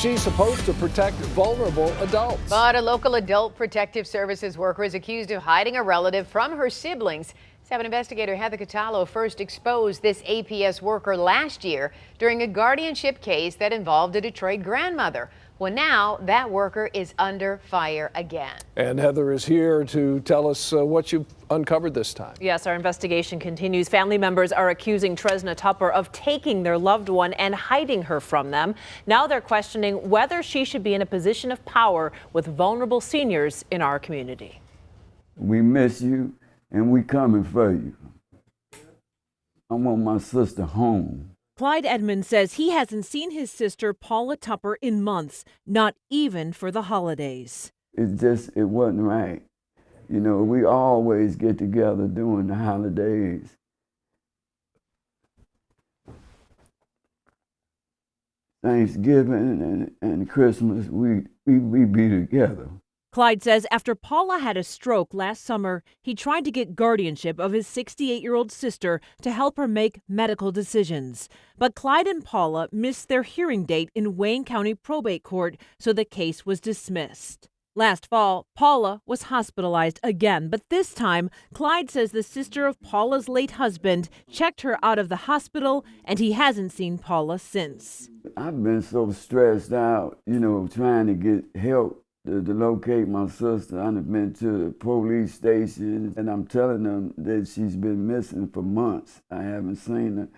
She's supposed to protect vulnerable adults. But a local adult protective services worker is accused of hiding a relative from her siblings. 7 investigator Heather Catallo first exposed this APS worker last year during a guardianship case that involved a Detroit grandmother. Well, now that worker is under fire again. And Heather is here to tell us what you've uncovered this time. Yes, our investigation continues. Family members are accusing Tresna Tupper of taking their loved one and hiding her from them. Now they're questioning whether she should be in a position of power with vulnerable seniors in our community. We miss you and we coming for you. I want my sister home. Clyde Edmonds says he hasn't seen his sister Paula Tupper in months, not even for the holidays. It wasn't right. You know, we always get together during the holidays. Thanksgiving and Christmas, we be together. Clyde says after Paula had a stroke last summer, he tried to get guardianship of his 68-year-old sister to help her make medical decisions. But Clyde and Paula missed their hearing date in Wayne County Probate Court, so the case was dismissed. Last fall, Paula was hospitalized again, but this time, Clyde says the sister of Paula's late husband checked her out of the hospital, and he hasn't seen Paula since. I've been so stressed out, you know, trying to get help to locate my sister. I've been to the police station, and I'm telling them that she's been missing for months. I haven't seen her,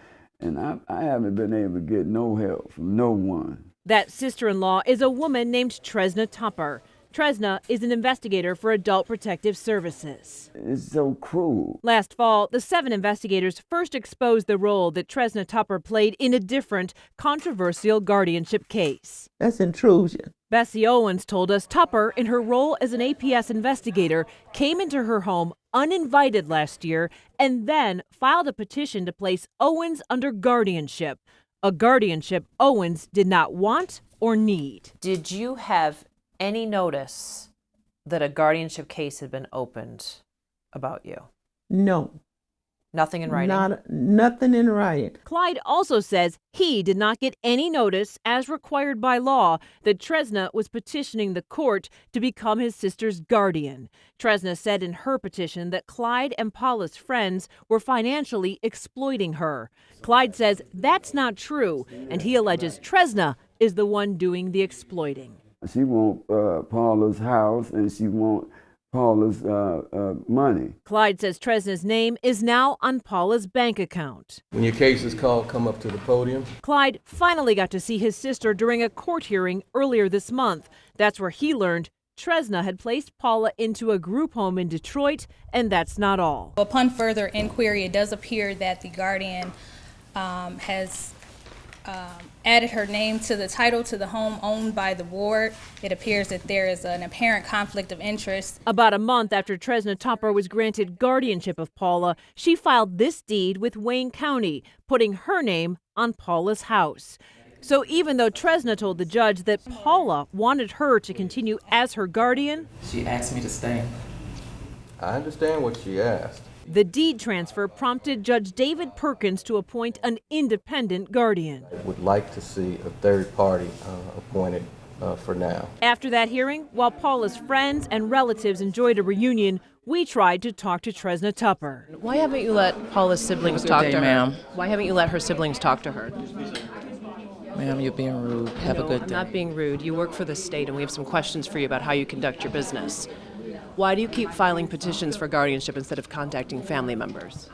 and I haven't been able to get no help from no one. That sister-in-law is a woman named Tresna Tupper. Tresna is an investigator for Adult Protective Services. It's so cruel. Last fall, the 7 investigators first exposed the role that Tresna Tupper played in a different, controversial guardianship case. That's intrusion. Bessie Owens told us Tupper, in her role as an APS investigator, came into her home uninvited last year and then filed a petition to place Owens under guardianship, a guardianship Owens did not want or need. Did you have any notice that a guardianship case had been opened about you? No. Nothing in writing? Nothing in writing. Clyde also says he did not get any notice, as required by law, that Tresna was petitioning the court to become his sister's guardian. Tresna said in her petition that Clyde and Paula's friends were financially exploiting her. Clyde says that's not true, and he alleges Tresna is the one doing the exploiting. She wants Paula's house, and she wants Paula's money. Clyde says Tresna's name is now on Paula's bank account. When your case is called, come up to the podium. Clyde finally got to see his sister during a court hearing earlier this month. That's where he learned Tresna had placed Paula into a group home in Detroit, and that's not all. Upon further inquiry, it does appear that the guardian has added her name to the title to the home owned by the ward. It appears that there is an apparent conflict of interest. About a month after Tresna Tupper was granted guardianship of Paula, she filed this deed with Wayne County, putting her name on Paula's house. So even though Tresna told the judge that Paula wanted her to continue as her guardian, she asked me to stay. I understand what she asked. the deed transfer prompted Judge David Perkins to appoint an independent guardian. I would like to see a third party appointed for now. After that hearing, while Paula's friends and relatives enjoyed a reunion, we tried to talk to Tresna Tupper. Why haven't you let Paula's siblings talk to her? Why haven't you let her siblings talk to her? Ma'am, you're being rude. Have a good day. I'm not being rude. You work for the state, and we have some questions for you about how you conduct your business. Why do you keep filing petitions for guardianship instead of contacting family members?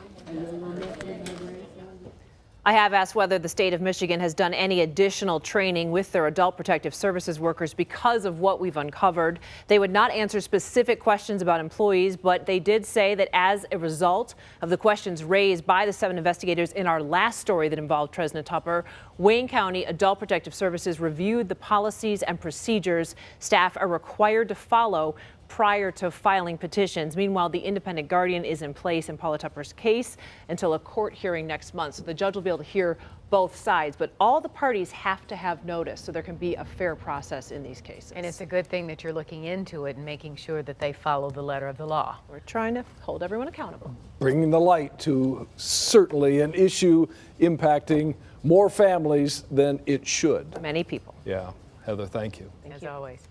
I have asked whether the state of Michigan has done any additional training with their adult protective services workers because of what we've uncovered. They would not answer specific questions about employees, but they did say that as a result of the questions raised by the 7 investigators in our last story that involved Tresna Tupper, Wayne County Adult Protective Services reviewed the policies and procedures staff are required to follow prior to filing petitions. Meanwhile, the independent guardian is in place in Paula Tupper's case until a court hearing next month. So the judge will be able to hear both sides, but all the parties have to have notice so there can be a fair process in these cases. And it's a good thing that you're looking into it and making sure that they follow the letter of the law. We're trying to hold everyone accountable. Bringing the light to certainly an issue impacting more families than it should. Many people. Yeah. Heather, thank you. As always.